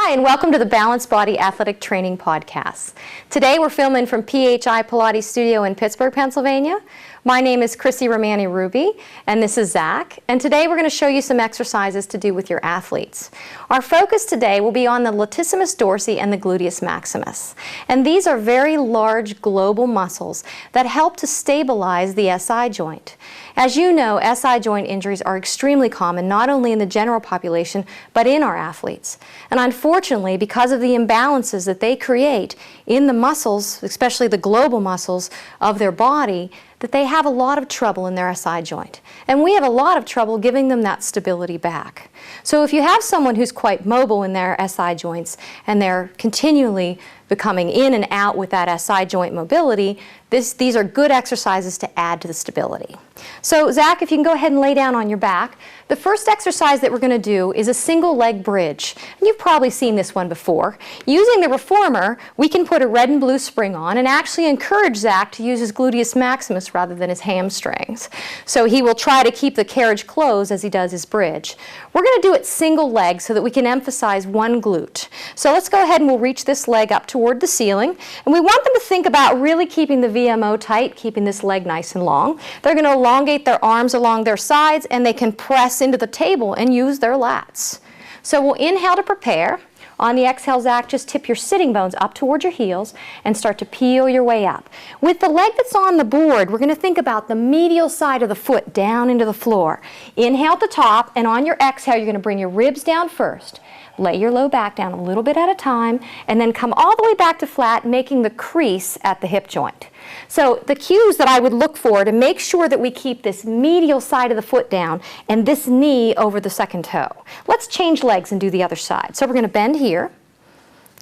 Hi, and welcome to the Balanced Body Athletic Training Podcast. Today we're filming from PHI Pilates Studio in Pittsburgh, Pennsylvania. My name is Chrissy Romani-Ruby, and this is Zach. And today we're going to show you some exercises to do with your athletes. Our focus today will be on the latissimus dorsi and the gluteus maximus. And these are very large global muscles that help to stabilize the SI joint. As you know, SI joint injuries are extremely common, not only in the general population, but in our athletes. And unfortunately, because of the imbalances that they create in the muscles, especially the global muscles of their body, that they have a lot of trouble in their SI joint. And we have a lot of trouble giving them that stability back. So if you have someone who's quite mobile in their SI joints and they're continually becoming in and out with that SI joint mobility, these are good exercises to add to the stability. So Zach, if you can go ahead and lay down on your back. The first exercise that we're going to do is a single leg bridge. And you've probably seen this one before. Using the reformer, we can put a red and blue spring on and actually encourage Zach to use his gluteus maximus rather than his hamstrings. So he will try to keep the carriage closed as he does his bridge. We're going to do it single leg so that we can emphasize one glute. So let's go ahead and we'll reach this leg up toward the ceiling. And we want them to think about really keeping the VMO tight, keeping this leg nice and long. They're going to elongate their arms along their sides and they can press into the table and use their lats. So we'll inhale to prepare. On the exhale, Zach, just tip your sitting bones up towards your heels and start to peel your way up. With the leg that's on the board, we're going to think about the medial side of the foot down into the floor. Inhale at the top, and on your exhale, you're going to bring your ribs down first. Lay your low back down a little bit at a time, and then come all the way back to flat, making the crease at the hip joint. So the cues that I would look for to make sure that we keep this medial side of the foot down and this knee over the second toe. Let's change legs and do the other side. So we're going to bend here.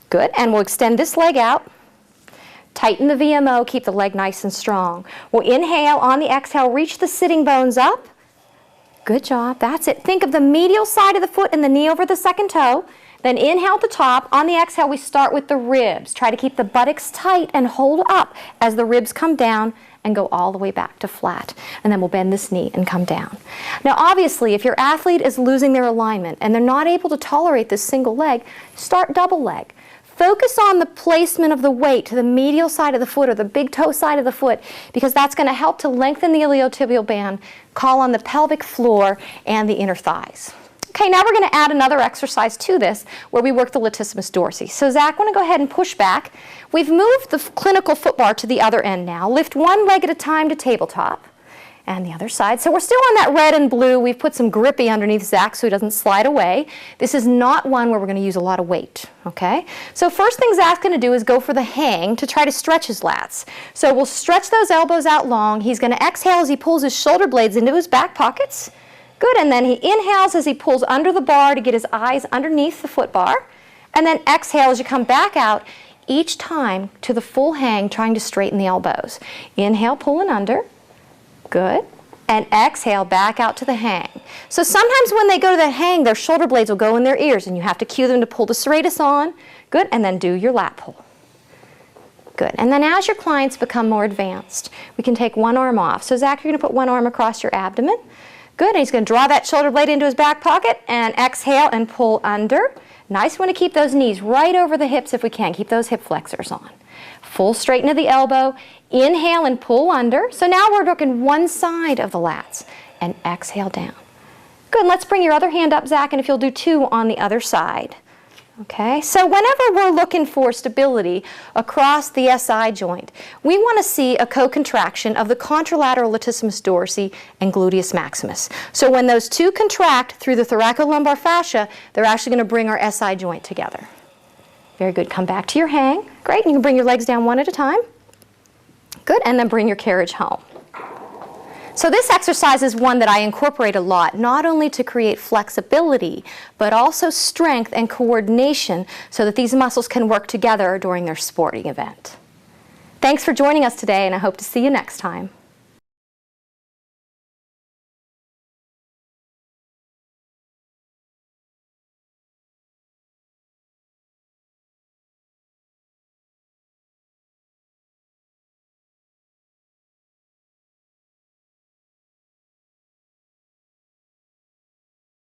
Good. And we'll extend this leg out. Tighten the VMO. Keep the leg nice and strong. We'll inhale. On the exhale, reach the sitting bones up. Good job. That's it. Think of the medial side of the foot and the knee over the second toe. Then inhale at the top. On the exhale, we start with the ribs. Try to keep the buttocks tight and hold up as the ribs come down and go all the way back to flat. And then we'll bend this knee and come down. Now, obviously, if your athlete is losing their alignment and they're not able to tolerate this single leg, start double leg. Focus on the placement of the weight to the medial side of the foot or the big toe side of the foot, because that's going to help to lengthen the iliotibial band, call on the pelvic floor and the inner thighs. Okay, now we're going to add another exercise to this where we work the latissimus dorsi. So Zach, I want to go ahead and push back. We've moved the clinical foot bar to the other end now. Lift one leg at a time to tabletop. And the other side. So we're still on that red and blue. We've put some grippy underneath Zach so he doesn't slide away. This is not one where we're going to use a lot of weight, okay? So first thing Zach's going to do is go for the hang to try to stretch his lats. So we'll stretch those elbows out long. He's going to exhale as he pulls his shoulder blades into his back pockets. Good, and then he inhales as he pulls under the bar to get his eyes underneath the foot bar. And then exhale as you come back out, each time to the full hang, trying to straighten the elbows. Inhale, pulling under. Good. And exhale, back out to the hang. So sometimes when they go to the hang, their shoulder blades will go in their ears, and you have to cue them to pull the serratus on. Good. And then do your lat pull. Good. And then as your clients become more advanced, we can take one arm off. So Zach, you're going to put one arm across your abdomen. Good. And he's going to draw that shoulder blade into his back pocket and exhale and pull under. Nice. We want to keep those knees right over the hips if we can. Keep those hip flexors on. Full straighten of the elbow. Inhale and pull under. So now we're working one side of the lats. And exhale down. Good. Let's bring your other hand up, Zach, and if you'll do two on the other side. Okay, so whenever we're looking for stability across the SI joint, we want to see a co-contraction of the contralateral latissimus dorsi and gluteus maximus. So when those two contract through the thoracolumbar fascia, they're actually going to bring our SI joint together. Very good. Come back to your hang. Great. And you can bring your legs down one at a time. Good. And then bring your carriage home. So this exercise is one that I incorporate a lot, not only to create flexibility, but also strength and coordination so that these muscles can work together during their sporting event. Thanks for joining us today, and I hope to see you next time.